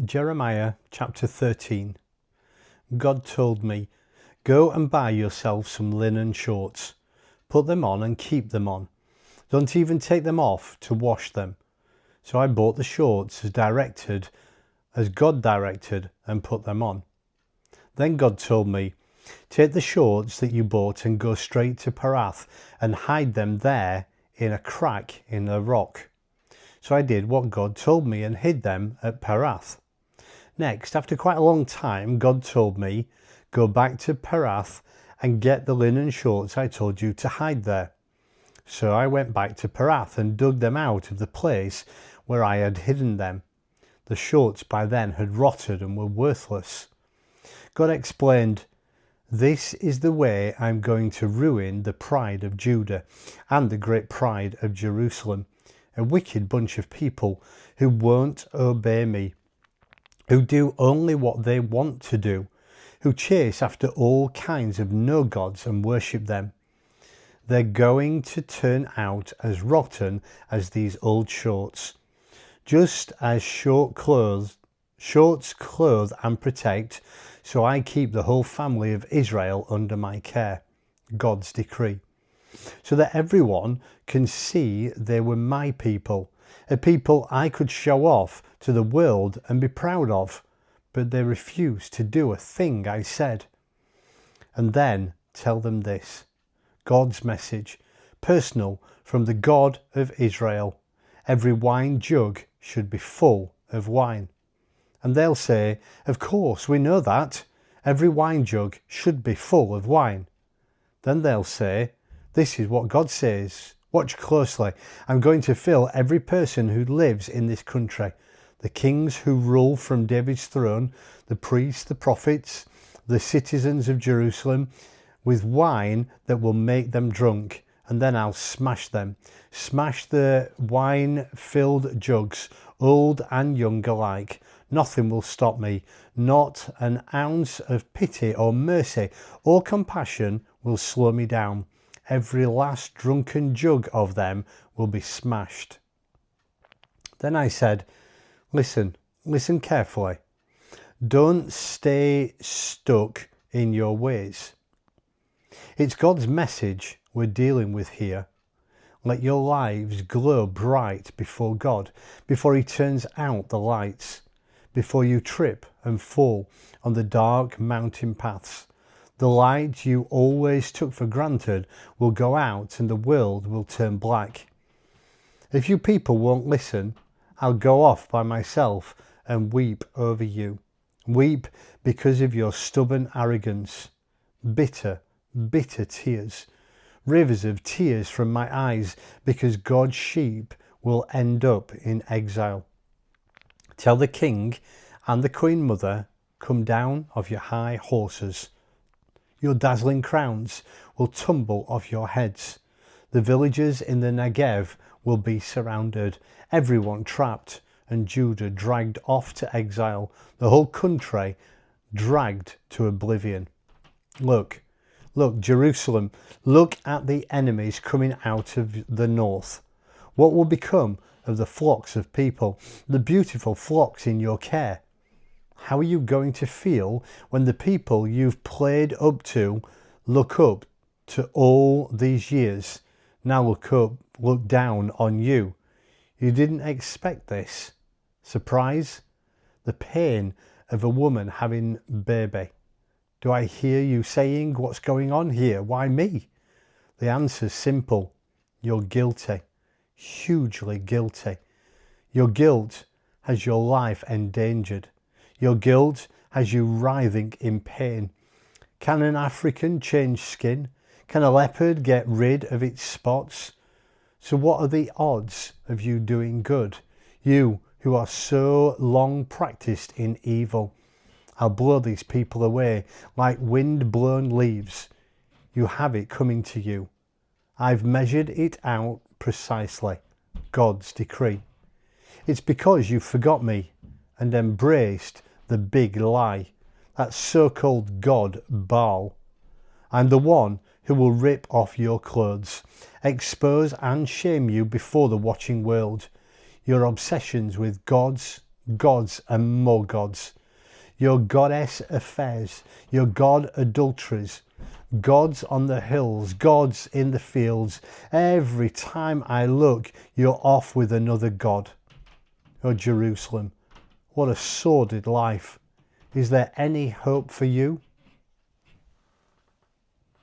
Jeremiah chapter 13. God told me, "Go and buy yourself some linen shorts. Put them on and keep them on. Don't even take them off to wash them." So I bought the shorts as God directed, and put them on. Then God told me, "Take the shorts that you bought and go straight to Perath and hide them there in a crack in the rock." So I did what God told me and hid them at Perath. Next, after quite a long time, God told me, "Go back to Perath and get the linen shorts I told you to hide there." So I went back to Perath and dug them out of the place where I had hidden them. The shorts by then had rotted and were worthless. God explained, "This is the way I'm going to ruin the pride of Judah and the great pride of Jerusalem, a wicked bunch of people who won't obey me, who do only what they want to do, who chase after all kinds of no-gods and worship them. They're going to turn out as rotten as these old shorts. Just as shorts clothe and protect, so I keep the whole family of Israel under my care." God's decree. So that everyone can see they were my people, a people I could show off to the world and be proud of, but they refused to do a thing I said. And then tell them this, God's message, personal from the God of Israel: every wine jug should be full of wine. And they'll say, "Of course, we know that. Every wine jug should be full of wine." Then they'll say, "This is what God says. Watch closely. I'm going to fill every person who lives in this country, the kings who rule from David's throne, the priests, the prophets, the citizens of Jerusalem, with wine that will make them drunk. And then I'll smash them, smash the wine-filled jugs, old and young alike. Nothing will stop me. Not an ounce of pity or mercy or compassion will slow me down. Every last drunken jug of them will be smashed." Then I said, listen carefully. Don't stay stuck in your ways. It's God's message we're dealing with here. Let your lives glow bright before God, before He turns out the lights, before you trip and fall on the dark mountain paths. The light you always took for granted will go out and the world will turn black. If you people won't listen, I'll go off by myself and weep over you. Weep because of your stubborn arrogance. Bitter, bitter tears. Rivers of tears from my eyes, because God's sheep will end up in exile. Tell the king and the queen mother, come down off your high horses. Your dazzling crowns will tumble off your heads. The villagers in the Negev will be surrounded, everyone trapped, and Judah dragged off to exile, the whole country dragged to oblivion. Look, Jerusalem, look at the enemies coming out of the north. What will become of the flocks of people, the beautiful flocks in your care? How are you going to feel when the people you've played up to look up to all these years, now look down on you? You didn't expect this. Surprise? The pain of a woman having a baby. Do I hear you saying, "What's going on here? Why me?" The answer's simple. You're guilty. Hugely guilty. Your guilt has your life endangered. Your guilt has you writhing in pain. Can an African change skin? Can a leopard get rid of its spots? So what are the odds of you doing good? You who are so long practiced in evil. I'll blow these people away like wind-blown leaves. You have it coming to you. I've measured it out precisely. God's decree. It's because you forgot me and embraced the big lie, that so-called God Baal. I'm the one who will rip off your clothes, expose and shame you before the watching world. Your obsessions with gods, gods and more gods, your goddess affairs, your god adulteries, gods on the hills, gods in the fields. Every time I look, you're off with another god. Oh, Jerusalem, what a sordid life. Is there any hope for you?